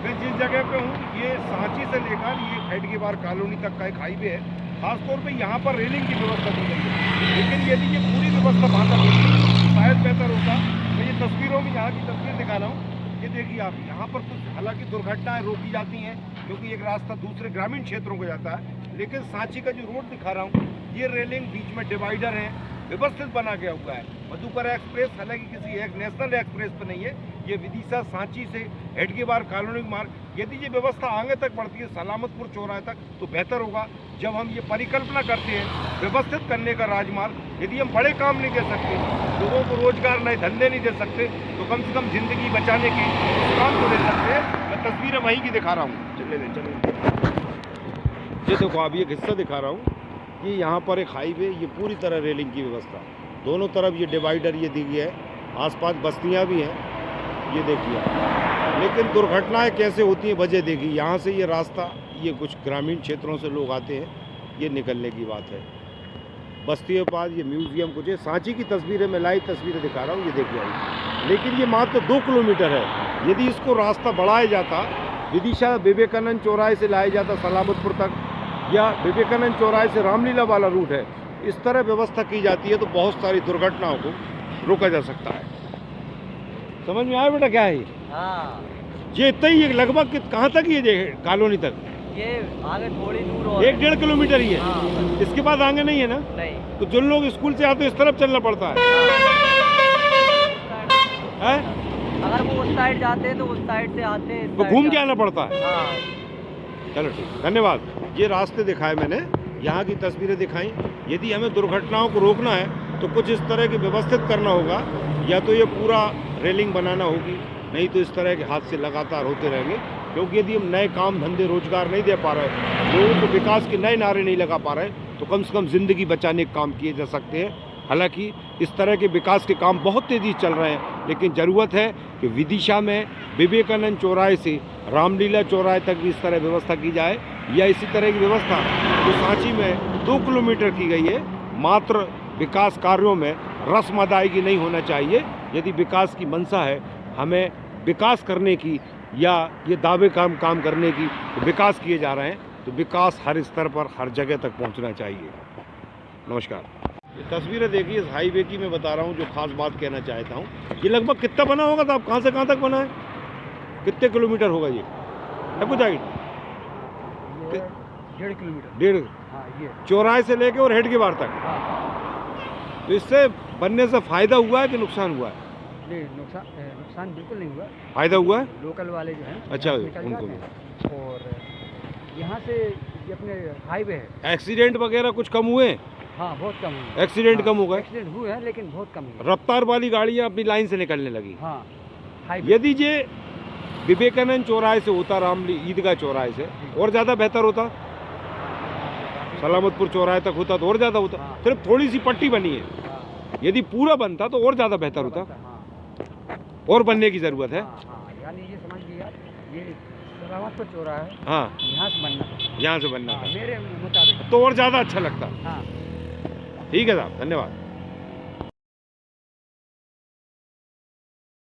मैं जिस जगह पे हूँ ये सांची से लेकर ये खैडगेवार कॉलोनी तक का एक हाईवे है। खासतौर पे यहाँ पर रेलिंग की व्यवस्था की गई है, लेकिन यदि ये पूरी व्यवस्था वहाँ तक होती तो शायद बेहतर होता। मैं ये तस्वीरों में यहाँ की तस्वीर दिखा रहा हूँ। ये देखिए आप, यहाँ पर कुछ हालांकि दुर्घटनाएं रोकी जाती हैं क्योंकि एक रास्ता दूसरे ग्रामीण क्षेत्रों को जाता है, लेकिन सांची का जो रोड दिखा रहा हूँ ये रेलिंग, बीच में डिवाइडर है, व्यवस्थित बना गया हुआ है। मधुकर एक्सप्रेस हालांकि किसी एक नेशनल एक्सप्रेस पर नहीं है, ये विदिशा सांची से हेडगेवार कॉलोनी मार्ग, यदि ये व्यवस्था आगे तक बढ़ती है सलामतपुर चौराहे तक तो बेहतर होगा। जब हम ये परिकल्पना करते हैं व्यवस्थित करने का राजमार्ग, यदि हम बड़े काम नहीं दे सकते, लोगों को रोजगार नए धंधे नहीं दे सकते, तो कम से कम जिंदगी बचाने के काम तो दे सकते हैं। मैं तस्वीरें वहीं की दिखा रहा हूँ, चले ये देखो आप, ये हिस्सा दिखा रहा हूँ कि यहाँ पर एक हाईवे, ये पूरी तरह रेलिंग की व्यवस्था, दोनों तरफ ये डिवाइडर ये दी गई है, आसपास बस्तियाँ भी हैं, ये देखिए। लेकिन दुर्घटनाएं कैसे होती हैं वजह देखिए, यहाँ से ये रास्ता, ये कुछ ग्रामीण क्षेत्रों से लोग आते हैं, ये निकलने की बात है। बस्तियों के पास ये म्यूज़ियम कुछ है, सांची की तस्वीरें मैं लाइव तस्वीरें दिखा रहा हूँ, ये देखिए आई। लेकिन ये मात्र 2 किलोमीटर है, यदि इसको रास्ता बढ़ाया जाता, विदिशा विवेकानंद चौराहे से लाया जाता सलामतपुर तक, या विवेकानंद चौराहे से रामलीला वाला रूट है, इस तरह व्यवस्था की जाती है तो बहुत सारी दुर्घटनाओं को रोका जा सकता है। समझ में आया बेटा क्या है ये? हाँ, ये इतना ही है लगभग, कहाँ तक ये कॉलोनी तक? ये आगे थोड़ी दूर और 1-1.5 किलोमीटर ही है। हाँ, इसके बाद आगे नहीं है ना? नहीं। तो जो लोग स्कूल से आते हैं इस तरफ चलना पड़ता है, हाँ। है? अगर वो उस साइड जाते हैं तो उस साइड से आते हैं, तो घूम के आना पड़ता है। हाँ। चलो ठीक, धन्यवाद। ये रास्ते दिखाए मैंने, यहाँ की तस्वीरें दिखाई। यदि हमें दुर्घटनाओं को रोकना है तो कुछ इस तरह की व्यवस्थित करना होगा, या तो ये पूरा रेलिंग बनाना होगी, नहीं तो इस तरह के हादसे लगातार होते रहेंगे। क्योंकि यदि हम नए काम धंधे रोजगार नहीं दे पा रहे, लोगों को विकास के नए नारे नहीं लगा पा रहे, तो कम से कम ज़िंदगी बचाने के काम किए जा सकते हैं। हालांकि इस तरह के विकास के काम बहुत तेज़ी चल रहे हैं, लेकिन ज़रूरत है कि विदिशा में विवेकानंद चौराहे से रामलीला चौराहे तक भी इस तरह व्यवस्था की जाए, या इसी तरह की व्यवस्था जो सांची में 2 किलोमीटर की गई है, मात्र विकास कार्यों में रस्म अदायगी नहीं होना चाहिए। यदि विकास की मंशा है, हमें विकास करने की या ये दावे काम करने की, तो विकास किए जा रहे हैं तो विकास हर स्तर पर हर जगह तक पहुंचना चाहिए। नमस्कार। ये तस्वीरें देखिए इस हाईवे की, मैं बता रहा हूँ जो खास बात कहना चाहता हूँ। ये लगभग कितना बना होगा साहब, कहाँ से कहाँ तक बना है, कितने किलोमीटर होगा ये? है कुछ आइडिया? 1.5 किलोमीटर। 1.5? हाँ, ये चौराहे से लेके और हेडगेवार तक। हाँ। तो इससे बनने से फायदा हुआ है कि नुकसान हुआ है? नहीं, नुकसान बिल्कुल नहीं हुआ। फायदा हुआ है। लोकल वाले जो हैं, अच्छा, यहाँ से निकल उनको जाते हैं, और यहाँ से ये अपने हाईवे है। एक्सीडेंट वगैरह कुछ कम हुए? हाँ, बहुत कम हुए। एक्सीडेंट कम हो गए? एक्सीडेंट हुए हैं लेकिन बहुत कम हुए। रफ्तार वाली गाड़ियाँ अपनी लाइन से निकलने लगी। हाँ, हाईवे। यदि ये विवेकानंद चौराहे से होता, रामली ईदगाह चौराहे से, और ज़्यादा बेहतर होता। सलामतपुर चौराहे तक होता तो और ज़्यादा होता। हाँ। सिर्फ थोड़ी सी पट्टी बनी है, हाँ, यदि पूरा बनता तो और ज़्यादा बेहतर होता। हाँ, और बनने की ज़रूरत है। हाँ, हाँ, यानी ये समझ लीजिए आप, ये सलामतपुर चौराहा है, हाँ, यहाँ से बनना था। यहाँ से बनना हाँ, था मेरे मुताबिक। तो और ज़्यादा अच्छा लगता। हाँ। ठीक है साहब, धन्यवाद।